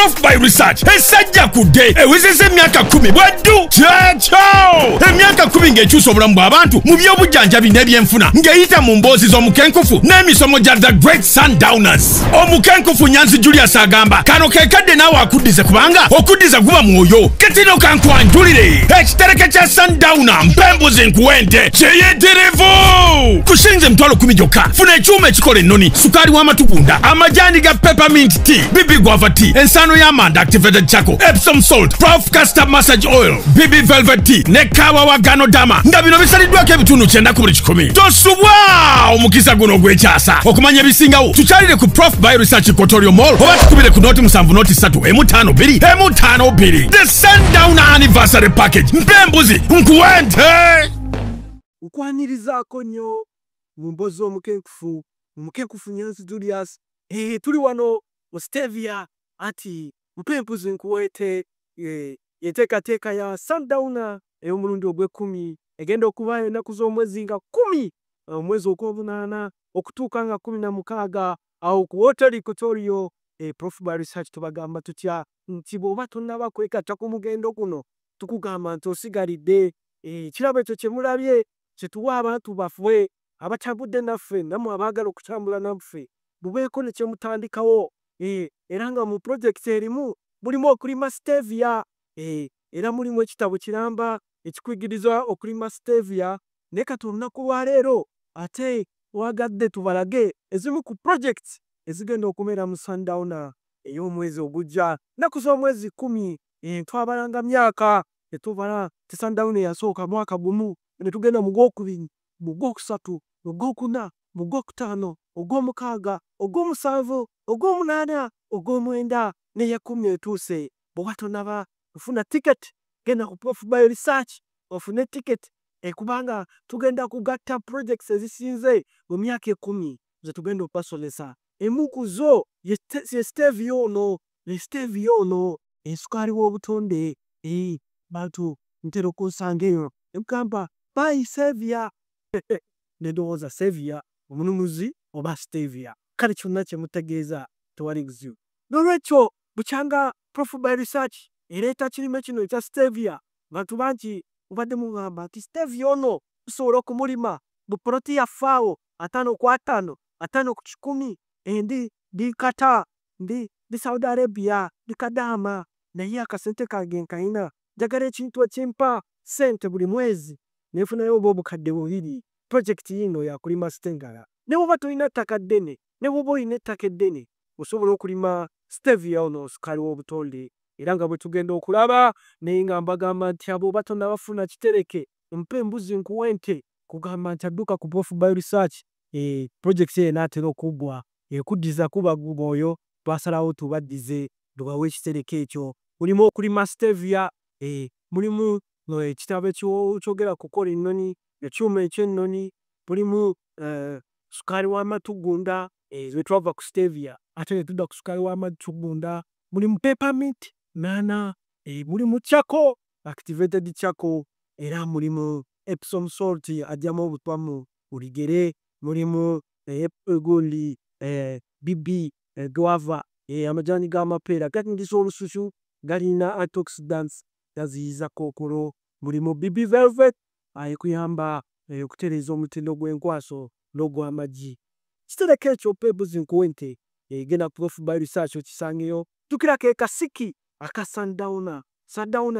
Prof by Research esajja kudde ewezesa emyaka 10 bwaddu kyakyo emyaka 10 ng'ekyusa obulamu bw'abantu mu by'obujjanjabi n'ebyenfuna ng'eyita mu mboozi z'omukenkufu n'emisomo gya The Great Sundowners. Omukenkufu Nyanzi Julius agamba kano kekadde naawe akuddize kubanga okuddiza guba mwoyo katino kankwanjulire ekitereke kya Sundowner mpembuzi nkuwente kyeyeterevu kushinze emitwalo 10 gyokka funa ekyuma ekikola ennoni sukaali w'amatugunda amajaani ga peppermint tea bibi guava tea ensano y'amanda activated charcoal Epsom salt Prof castor massage oil bibi velvet tea ne kaawa wa Ganodama nga bino bisaliddwako ebitundu 9 ku buli 100 tosubwa omukisa guno gw'ekyasa okumanya ebisingawo tukyalire ku Prof by Research Kotorio Mall oba tukubire ku noti 7 noti 3 M52 The Sundowner Anniversary Package mpembuzi nkuwente nkwanirizaako nnyo mu mbozi omukenkufu Nyanzi Julius tuli wano mu Stevia ati mpembuzi nkuwete yeteekateeka ya Sundowner ey'omulundi ogw'ekkumi egenda okubaayo ennaku z'omwezi nga 10 omwezi ogw'omunaana okutuuka nga 16 awo ku Hoteli Kotorio. Prof by Research tubagamba tutya nti bw'oba tonnaba kwekatta ku mugendo guno tukugamba nti osigalidde kirabo ekyo kye mulabye kye tuwa abantu baffe abatambudde naffe nammwe abaagala okutambula naffe mubeeko ne kye mutandikawo era nga mu projekiti erimu mulimu okulima Stevia era mulimu ekitabo kiramba ekikuyigiriza okulima Stevia naye kati olunaku lwa leero ate wagadde tubalage ezimu ku projekiti ezigenda okumera mu Sundowner ey'omwezi ogujja nnaku z'omwezi 10 twabalanga myaka netubala ti Sundowner yasooka mwaka gumu ne tugenda mu gwokubiri mu gwokusatu mu gwokuna mu gwokutaano ogw'omukaaga ogw'omusanvu ogw'omunaana ogw'omwenda n'eya 10 etuuse bw'oba tonnaba ofuna tiketi genda ku Prof by Research ofune tiketi kubanga tugenda kugatta projects ezisinze mu myaka 10 ze tugenda okubasolesa. Emu ku zo ye Stevia ono ensukaali w'obutonde bantu ntera okunsanga eyo emugamba bayi Stevia nedowooza Stevia omununuzi oba Stevia kale kyonna kye mutegeeza tewali buzibu. N'olwekyo bukyanga Prof by Research ereeta kirime kino ekya Stevia bantu bangi mubadde mugamba nti Stevia ono tusobola okumulima mu poloti yaffe awo 5 ku 5 5 ku 10 ndi Qatar ndi Saudi Arabia ndi Kadama naye akasente kange nkayina njagala ekintu ekimpa sente buli mwezi nefunayo obukadde 2 projekiti yino yakulima Stengala ne bw'oba tolina ettaka ddene ne bw'oba olina ettaka eddene osobola okulima Stevia ono sukaali w'obutonde era nga bwe tugenda okulaba naye nga mbagamba nti abo oba tonnabafuna kitereke mpembuzi nkuwente kugamba nti adduka ku Prof by Research projekiti ye naatera okuggwa ekuddiza kuba mwoyo twasalawo tubaddize tubawe ekitereke ekyo mulimu okulima Stevia mulimu ekitabo ekyogera kukola ennoni ekyuma eky'ennoni mulimu sukaali w'amatugunda bwe twava ku Stevia ate ne tudda ku sukaali w'amatugunda mulimu peppermint nana mulimu charcoal activated charcoal era mulimu Epsom salt ajjamu obutwamu buligere mulimu gundi bibi guava amajaani g'amapeera gatingiza olususu galina antioxidants gaziyiza kookolo mulimu bibi velvet ekuyamba okutereeza omutindo gw'enkwaso n'ogw'amagi. Kitereke ekyo mpembuzi nkuwente genda Prof by Research okisangeyo tukirako ekasiki aka Sundowner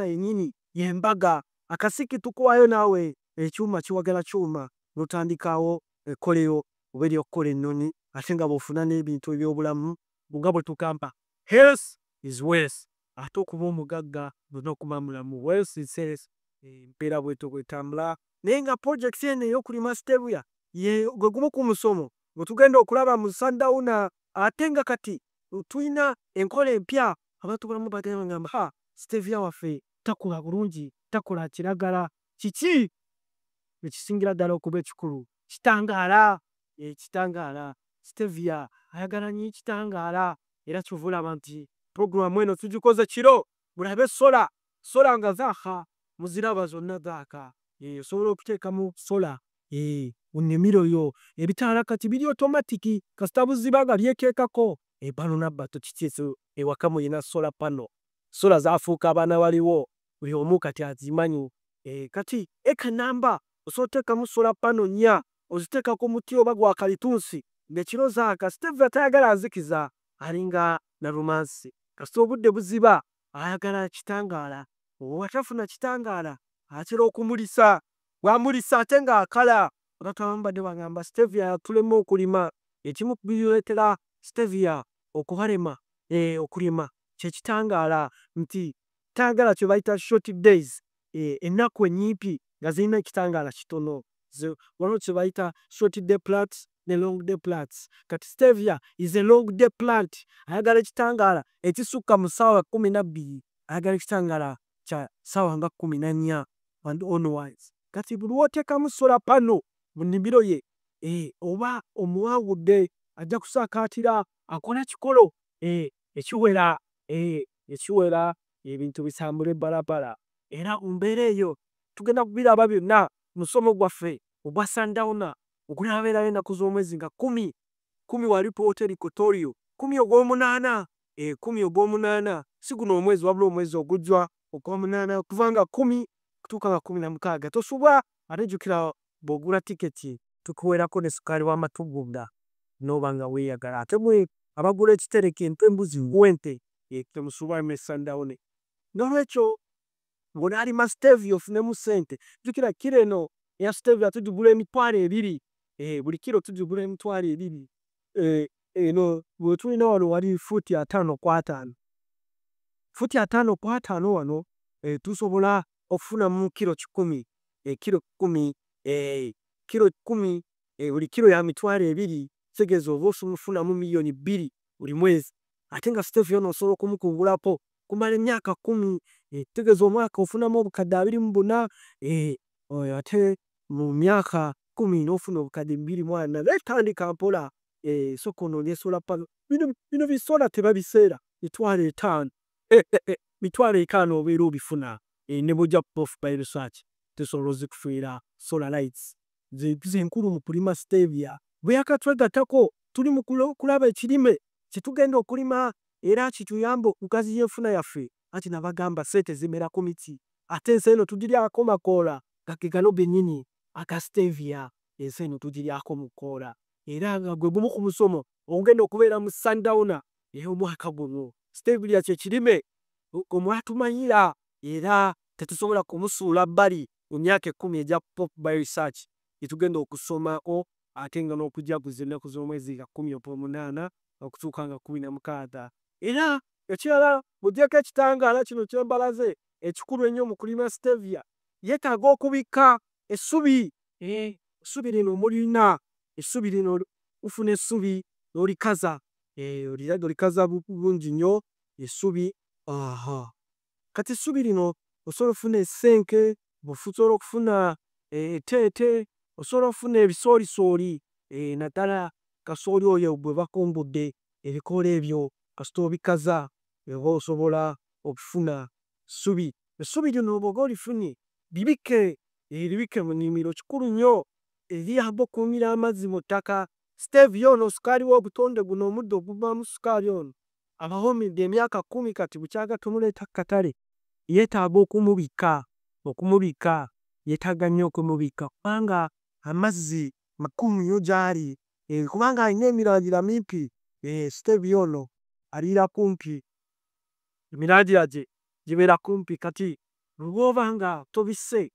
yennyini yembaga akasiki tukuwayo naawe ekyuma kiwagala kyuma n'otandikawo ekkoleyo oba ery'okukola ennoni ate nga bw'ofuna n'ebintu eby'obulamu nga bwe tugamba health is wealth ate okuba omugagga olina okuba mulamu wealth is health mpeera bwetyo bwetambula naye nga projekiti eno ey'okulima Stevia gwe gumu ku musomo gwe tugenda okulaba mu Sundowner ate nga kati tulina enkola empya abantu balamu bagamba Stevia waffe takula bulungi takola kiragala kiki ekisingira ddala okuba ekikulu kitangaala Stevia ayagala nnyo kitangaala era kyovulaba nti programu eno tugikoze kiro mulabe sola nga zaaka muziraba zonna zaaka osobola okuteekamu sola mu nnimiro yo ebitaala kati biri otomatiki kasita buziba nga byekeekako Pano nabbato kiki ekyo ewaka muyina solar panel. Solar zaafuuka abaana baliwo buli omu kati azimanyi. Kati eka namba osobola oteekamu solar panel 4 oziteeka ku muti oba gwa kalitunsi ng'ekiro zaaka. Stevia tayagala azikiza, alinga nalumansi. Kasita obudde buziba ayagala kitangaala. Bw'oba tafuna kitangaala atera okumulisa, bw'amulisa ate ng'akala. Abantu abamu badde bagamba Stevia yatulema okulima. Ekimu ku bireetera Stevia okubalema okulima kye kitangaala, nti tayagala kye bayita short days, ennaku ennyimpi nga zirina ekitangaala kitono. Waliwo kye bayita short day plants ne long day plants. Kati Stevia is a long day plant. Ayagala ekitangaala ekisukka mu ssaawa 12, ayagala ekitangaala kya ssaawa nga 14 and onwards. Kati buli lw'oteekamu solar panel mu nnimiro ye, oba omuwangudde ajja kusaakaatira akole ekikolo ekiwera, ebintu bisambule bbalabala. Era mu mbeera eyo tugenda kubiraba byonna mu musomo gwaffe ogwa Sundowner ogunaaberayo ennaku z'omwezi nga 10 wa Report Equatorio, 10 Ogw'omunaana, 10 Ogw'omunaana, si guno omwezi wabula omwezi ogujja Ogw'omunaana, okuva nga 10 kutuuka nga 16. Tosubwa ate jjukira bw'ogula tiketi tukuweerako ne sukaali w'amatugunda n'oba nga weeyagala. Ate mwe abagula ekitereke embuzi w'ente, temusubwa ne Sundowner. Noolwekyo bw'onaalima Stevia ofunemu ssente, jjukira kilo eno eya Stevia tugigula $2. Buli kilo tugigula $2. Eno bwe tulina wano wali fuuti 5 ku 5. Fuuti 5 ku 5 wano tusobola okufunamu kilo 10. Kilo 10, kilo 10, buli kilo ya $2, kitegeeza oba ofunamu million 2 buli mwezi. Ate nga Stevia ono osobola okumukungulako kumala emyaka 10, kitegeeza omwaka ofunamu obukadde 24, ate mu myaka 10 n'ofuna obukadde 24. Tandika mpola, sooka onoonye solar panel. Bino bisola tebabiseera $5. $5 obeera obifuna, ne bw'ojja Prof by Research tusobola ozikufuuyira solar lights. Ze nkulu mu kulima Stevia. Bwe yakatwegattako tuli mu kulaba ekirime kye tugenda okulima era kituyambe okugaziya enfuna yaffe. Anti nabagamba ssente zimera ku miti, ate ensi eno tugiryako makoola nga ge gano gennyini aga Stevia. Ensi eno tugiryako mukoola, era nga gwe gumu ku musomo ogenda okubeera mu Sundowner ey'omwaka guno. Stevia kye kirime omwatumanyira era tetusobola kumusuula bbali mu myaka 10 egya Prof by Research gye tugenda okusomako, ate nga n'okujaguza ennaku z'omwezi nga 10 Ogw'omunaana okutuuka nga 16. Era ekirala bw'oggyako ekitangaala kino kye mbalaze ekikulu ennyo mu kulima Stevia, yeetaaga okubikka essubi. Essubi lino mulina, essubi lino ufuna essubi n'olikaza, olikaza bulungi nnyo essubi. Kati essubi lino osobola okufuna essenke, osobola okufuna etteete, osobola okufuna ebisoolisooli, naddala kasooli oyo bwe bakumbudde ebikoola ebyo kasita obikaza oba osobola okufuna ssubi. Essubi lino bw'oba olifunye libikke mu nnimiro, kikulu nnyo, liyamba okukuumira amazzi mu ttaka. Stevia ono sukaali w'obutonde guno, omuddo oguvaamu sukaali ono abawoomedde emyaka 10 kati bukyaga tumuleeta ku katale, yeetaaga okumubikka, yeetaaga nnyo okumubikka kubanga amazzi makulu nnyo gy'ali, kubanga alina emirandira mimpi. Stevia ono aliira kumpi, emirandira gye gibeera kumpi. Kati bw'oba nga tobisse,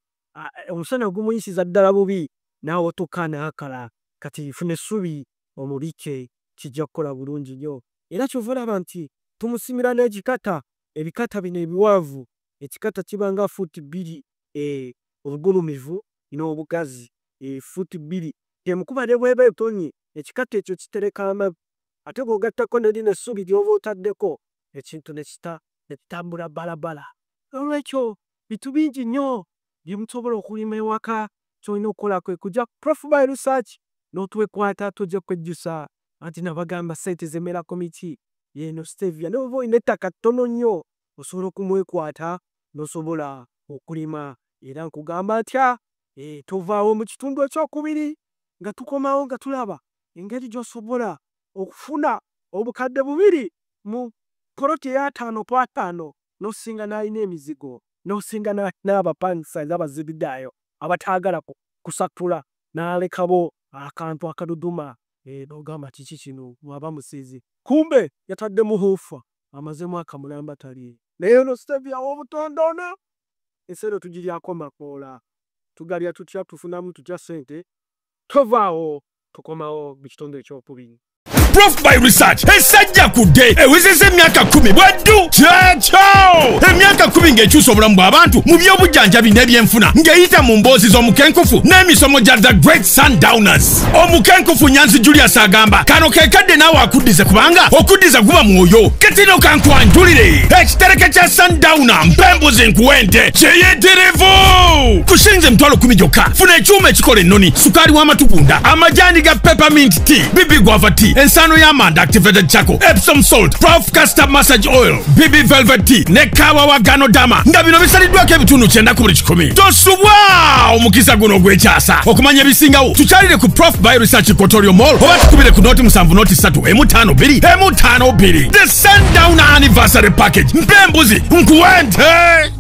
omusana gumuyisiza ddala bubi, naawe otuuka n'akala. Kati funa essubi omubikke, kijja kukola bulungi nnyo. Era kyova olaba nti tumusimira n'ekikata, ebikata bino ebiwanvu, ekikata kiba nga fuuti 2 obugulumivu n'obugazi, fuuti 2. Emukuba ne bw'eba etonye, ekikata ekyo kitereka amabi, ate bw'ogattako ne lino essubi ly'oba otaddeko, ekintu ne kitambula bbalabala. Noolwekyo bintu bingi nnyo bye musobola okulima ewaka. Ky'olina okukola kwe kujja Prof by Research n'otwekwata tojja kwejjusa, anti nabagamba ssente zimera ku miti. Yeeno Stevia ne bw'oba olina ettaka ttono nnyo osobola okumwekwata n'osobola okulima. Era nkugamba ntya, tovaawo mu kitundu ekyokubiri nga tukomawo nga tulaba engeri gy'osobola okufuna obukadde 2 mu poloti ya 5.5 n'osinga n'alina emizigo n'osinga n'abapangisa abazibidaayo abataagala kusatula n'alekabo akantu akaduduma n'ogamba kiki kino waba musizi kumbe yatadde muhufa amazemu akamulamba tali naye no Stevia w'obutondoona esero tugiryako makoola tugalya tutya tufunamu tutya sente tovaawo tukomawo mu kitonde ekyokubiri. Prof by research esajja kudde ewezezza emyaka 10 bwaddu kyakyo emyaka 10 ng'ekyusa obulamu bw'abantu mu by'obujjanjabi n'ebyenfuna ng'eyita mu mboozi z'omukenkufu n'emisomo gya The Great Sundowners. Omukenkufu Nyanzi Julius agamba kano kekadde naawe akuddize kubanga okuddiza guba mwoyo katino kankwanjulire ekitereke kya Sundowner mpembuzi nkuwente kyeyeterevu kushinze emitwalo 10 gyokka funa ekyuma ekikola ennoni sukaali w'amatugunda amajaani ga peppermint tea bibi guava tea ensano y'amanda activated charcoal Epsom salt Prof castor massage oil bibi velvet tea ne kaawa wa ganodama nga bino bisaliddwako ebitundu 9 ku buli 10 tosubwa omukisa guno ogw'ekyasa okumanya ebisingawo tukyalire ku Prof by research Kotorio Mall oba tukubire ku noti 7 noti 3 M52 The Sundowner anniversary package mpembuzi nkuwente.